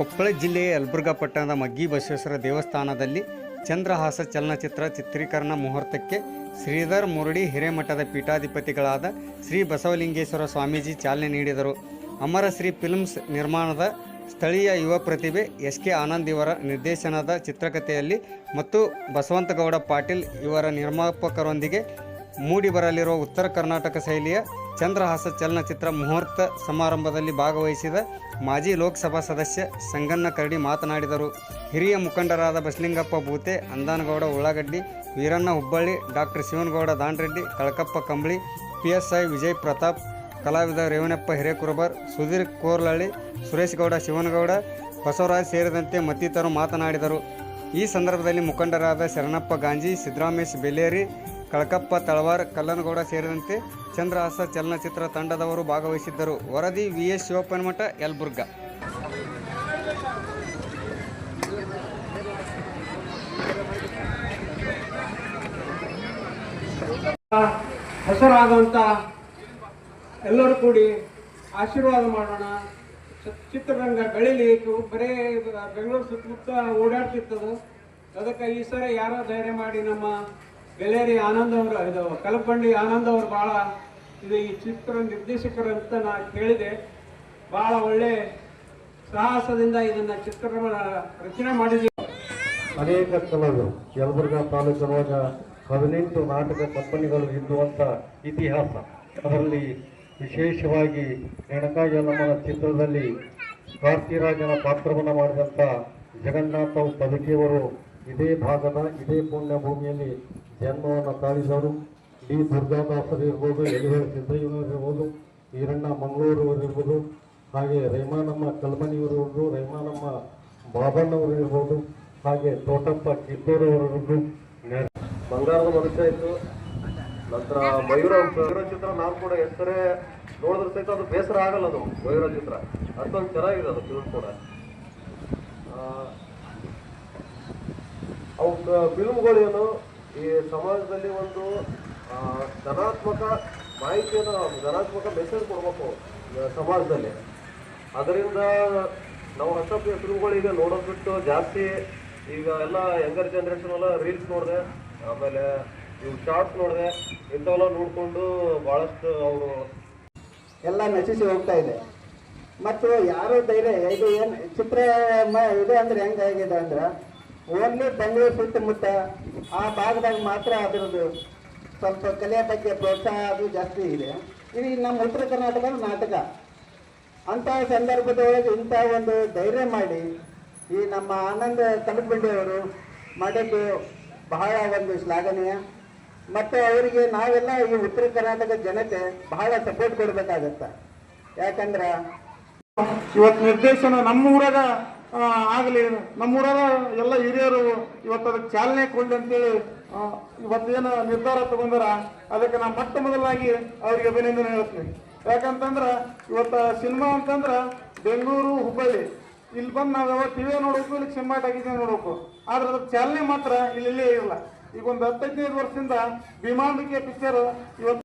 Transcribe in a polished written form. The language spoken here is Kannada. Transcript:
ಕೊಪ್ಪಳ ಜಿಲ್ಲೆಯ ಯಲಬುರ್ಗಾ ಪಟ್ಟಣದ ಮಗ್ಗಿ ಬಸವೇಶ್ವರ ದೇವಸ್ಥಾನದಲ್ಲಿ ಚಂದ್ರಹಾಸ ಚಲನಚಿತ್ರ ಚಿತ್ರೀಕರಣ ಮುಹೂರ್ತಕ್ಕೆ ಶ್ರೀಧರ್ ಮುರಡಿ ಹಿರೇಮಠದ ಪೀಠಾಧಿಪತಿಗಳಾದ ಶ್ರೀ ಬಸವಲಿಂಗೇಶ್ವರ ಸ್ವಾಮೀಜಿ ಚಾಲನೆ ನೀಡಿದರು. ಅಮರಶ್ರೀ ಫಿಲ್ಮ್ಸ್ ನಿರ್ಮಾಣದ ಸ್ಥಳೀಯ ಯುವ ಪ್ರತಿಭೆ ಎಸ್.ಕೆ. ಆನಂದ್ ಇವರ ನಿರ್ದೇಶನದ ಚಿತ್ರಕಥೆಯಲ್ಲಿ ಮತ್ತು ಬಸವಂತಗೌಡ ಪಾಟೀಲ್ ಇವರ ನಿರ್ಮಾಪಕರೊಂದಿಗೆ ಮೂಡಿಬರಲಿರುವ ಉತ್ತರ ಕರ್ನಾಟಕ ಶೈಲಿಯ ಚಂದ್ರಹಾಸ ಚಲನಚಿತ್ರ ಮುಹೂರ್ತ ಸಮಾರಂಭದಲ್ಲಿ ಭಾಗವಹಿಸಿದ ಮಾಜಿ ಲೋಕಸಭಾ ಸದಸ್ಯ ಸಂಗಣ್ಣ ಕರಡಿ ಮಾತನಾಡಿದರು. ಹಿರಿಯ ಮುಖಂಡರಾದ ಬಸಲಿಂಗಪ್ಪ ಬೂತೆ, ಅಂದಾನಗೌಡ ಉಳ್ಳಾಗಡ್ಡಿ, ವೀರಣ್ಣ ಹುಬ್ಬಳ್ಳಿ, ಡಾಕ್ಟರ್ ಶಿವನಗೌಡ ದಾಂಡ್ರೆಡ್ಡಿ, ಕಳಕಪ್ಪ ಕಂಬಳಿ, PSI ವಿಜಯ್ ಪ್ರತಾಪ್, ಕಲಾವಿದ ರೇವಣಪ್ಪ ಹಿರೇಕುರುಬರ್, ಸುಧೀರ್ ಕೋರ್ಲಳ್ಳಿ, ಸುರೇಶ್ ಗೌಡ ಶಿವನಗೌಡ, ಬಸವರಾಜ್ ಸೇರಿದಂತೆ ಮತ್ತಿತರರು ಮಾತನಾಡಿದರು. ಈ ಸಂದರ್ಭದಲ್ಲಿ ಮುಖಂಡರಾದ ಶರಣಪ್ಪ ಗಾಂಜಿ, ಸಿದ್ದರಾಮೇಶ್ ಬೆಲೇರಿ, ಕಳಕಪ್ಪ ತಳವಾರ್, ಕಲ್ಲನಗೌಡ ಸೇರಿದಂತೆ ಚಂದ್ರಹಾಸ ಚಲನಚಿತ್ರ ತಂಡದವರು ಭಾಗವಹಿಸಿದ್ದರು. ವರದಿ VS ಶಿವಪ್ಪನಮಠ, ಯಲಬುರ್ಗಾ. ಹೆಸರಾದಂಥ ಎಲ್ಲರೂ ಕೂಡಿ ಆಶೀರ್ವಾದ ಮಾಡೋಣ. ಚಿತ್ರರಂಗ ಬೆಳೀಲಿ. ಬರೇ ಬೆಂಗಳೂರು ಸುತ್ತಮುತ್ತ ಓಡಾಡ್ತಿರ್ತದೆ. ಅದಕ್ಕೆ ಈ ಸರಿ ಯಾರೋ ಧೈರ್ಯ ಮಾಡಿ ನಮ್ಮ ಬೆಲೇರಿ ಆನಂದ್ ಅವರು, ಇದು ಕಲಪಂಡಿ ಆನಂದ್ ಅವರು ಭಾಳ ಇದು ಈ ಚಿತ್ರ ನಿರ್ದೇಶಕರು ಅಂತ ನಾನು ಕೇಳಿದೆ. ಭಾಳ ಒಳ್ಳೆ ಸಾಹಸದಿಂದ ಇದನ್ನು ಚಿತ್ರವನ್ನು ರಚನೆ ಮಾಡಿದ್ದೀವಿ. ಅನೇಕ ಕಲಾವಿದರು ಯಲಬುರ್ಗಾ ತಾಲೂಕಿನೊಳಗ 18 ನಾಟಕ ಕಂಪನಿಗಳು ಇದ್ದುವಂಥ ಇತಿಹಾಸ. ಅದರಲ್ಲಿ ವಿಶೇಷವಾಗಿ ರೇಣುಕಾಯಲ್ಲಮ್ಮನ ಚಿತ್ರದಲ್ಲಿ ಕಾರ್ತಿರಾಜನ ಪಾತ್ರವನ್ನು ಮಾಡಿದಂಥ ಜಗನ್ನಾಥ ಪದಕಿಯವರು ಇದೇ ಭಾಗದ ಇದೇ ಪುಣ್ಯ ಭೂಮಿಯಲ್ಲಿ ಜನ್ಮವನ್ನು ತಾಳಿದವರು. ಡಿ ದುರ್ಗಾದಾಸರು ಇರ್ಬೋದು, ಎಲಿಹಳ್ಳಿ ಸಿದ್ದಯ್ಯನವರು ಇರ್ಬೋದು, ಈರಣ್ಣ ಮಂಗಳೂರವರು ಇರ್ಬೋದು, ಹಾಗೆ ರೈಮಾನಮ್ಮ ಕಲ್ಮನಿಯವರು ಇರ್ಬೋದು, ರೈಮಾನಮ್ಮ ಬಾಬಣ್ಣವರು ಇರ್ಬೋದು, ಹಾಗೆ ತೋಟಪ್ಪ ಕಿತ್ತೂರವರು ಇರ್ಬೋದು. ಬಂಗಾರದ ಮನುಷ್ಯ ಇತ್ತು. ನಂತರ ಮಯೂರ ಚಿತ್ರ ನಾವು ಕೂಡ ಹೆಸರೇ ನೋಡಿದ್ರೆ ಸಹಿತ ಅದು ಬೇಸರ ಆಗಲ್ಲ. ಅದು ಮಯೂರ ಚಿತ್ರ ಅಷ್ಟೊಂದು ಚೆನ್ನಾಗಿದೆ. ಅದು ಫಿಲ್ಮ್ ಕೂಡ ಅವು ಫಿಲ್ಮ್ಗಳೇನು ಈ ಸಮಾಜದಲ್ಲಿ ಒಂದು ಧನಾತ್ಮಕ ಮಾಹಿತಿಯನ್ನು, ಧನಾತ್ಮಕ ಮೆಸೇಜ್ ಕೊಡ್ಬೇಕು ಸಮಾಜದಲ್ಲಿ. ಅದರಿಂದ ನಾವು ಹೊಸ ಫಿಲ್ಮ್ಗಳಿಗೆ ನೋಡೋದು ಬಿಟ್ಟು ಜಾಸ್ತಿ ಈಗ ಎಲ್ಲ ಯಂಗರ್ ಜನ್ರೇಷನ್ ಎಲ್ಲ ರೀಲ್ಸ್ ನೋಡಿದೆ, ಆಮೇಲೆ ಇವು ಶಾರ್ಟ್ಸ್ ನೋಡಿದೆ, ಇಂಥವೆಲ್ಲ ನೋಡಿಕೊಂಡು ಭಾಳಷ್ಟು ಅವರು ಎಲ್ಲ ನಶಿಸಿ ಹೋಗ್ತಾ ಇದೆ. ಮತ್ತು ಯಾರು ಧೈರ್ಯ ಇದು ಏನು ಚಿತ್ರ ಇದೆ ಅಂದ್ರೆ ಹೆಂಗಾಗಿದೆ ಅಂದ್ರೆ ಓನ್ಲಿ ಬೆಂಗಳೂರು ಸುತ್ತಮುತ್ತ ಆ ಭಾಗದಾಗ ಮಾತ್ರ ಅದರದ್ದು ಸ್ವಲ್ಪ ಕಲೆಯ ಬಗ್ಗೆ ಪ್ರೋತ್ಸಾಹ ಅದು ಜಾಸ್ತಿ ಇದೆ. ಇದು ನಮ್ಮ ಉತ್ತರ ಕರ್ನಾಟಕದ ನಾಟಕ. ಅಂತಹ ಸಂದರ್ಭದೊಳಗೆ ಇಂಥ ಒಂದು ಧೈರ್ಯ ಮಾಡಿ ಈ ನಮ್ಮ ಆನಂದ್ ಕಲಬಂಡಿಯವರು ಮಾಡಿದ್ದು ಬಹಳ ಒಂದು ಶ್ಲಾಘನೀಯ. ಮತ್ತು ಅವರಿಗೆ ನಾವೆಲ್ಲ ಈ ಉತ್ತರ ಕರ್ನಾಟಕದ ಜನತೆ ಬಹಳ ಸಪೋರ್ಟ್ ಕೊಡಬೇಕಾಗತ್ತೆ. ಯಾಕಂದ್ರೆ ಇವತ್ತು ನಿರ್ದೇಶನ ನಮ್ಮೂರಾಗ ಆಗಲಿ, ನಮ್ಮೂರಾಗ ಎಲ್ಲ ಹಿರಿಯರು ಇವತ್ತು ಅದಕ್ಕೆ ಚಾಲನೆ ಕೊಡ್ಲಿ ಅಂತೇಳಿ ಇವತ್ತೇನು ನಿರ್ಧಾರ ತಗೊಂಡಾರ, ಅದಕ್ಕೆ ನಾನು ಮೊಟ್ಟ ಮೊದಲಾಗಿ ಅವ್ರಿಗೆ ಅಭಿನಂದನೆ ಹೇಳ್ತೀನಿ. ಯಾಕಂತಂದ್ರೆ ಇವತ್ತು ಸಿನಿಮಾ ಅಂತಂದ್ರೆ ಬೆಂಗಳೂರು, ಹುಬ್ಬಳ್ಳಿ ಇಲ್ಲಿ ಬಂದು ನಾವು ಯಾವಾಗ ಟಿವಿ ನೋಡ್ಬೇಕು, ಇಲ್ಲಿ ಸಿನಿಮಾ ಟಾಕೀಸ್ ನೋಡ್ಬೇಕು. ಆದ್ರೆ ಅದಕ್ಕೆ ಚಾಲನೆ ಮಾತ್ರ ಇಲ್ಲೇ ಇಲ್ಲ. ಈಗ ಒಂದು 15 ವರ್ಷದಿಂದ ಭೀಮಾಂಬಿಕೆ ಪಿಕ್ಚರ್ ಇವತ್ತು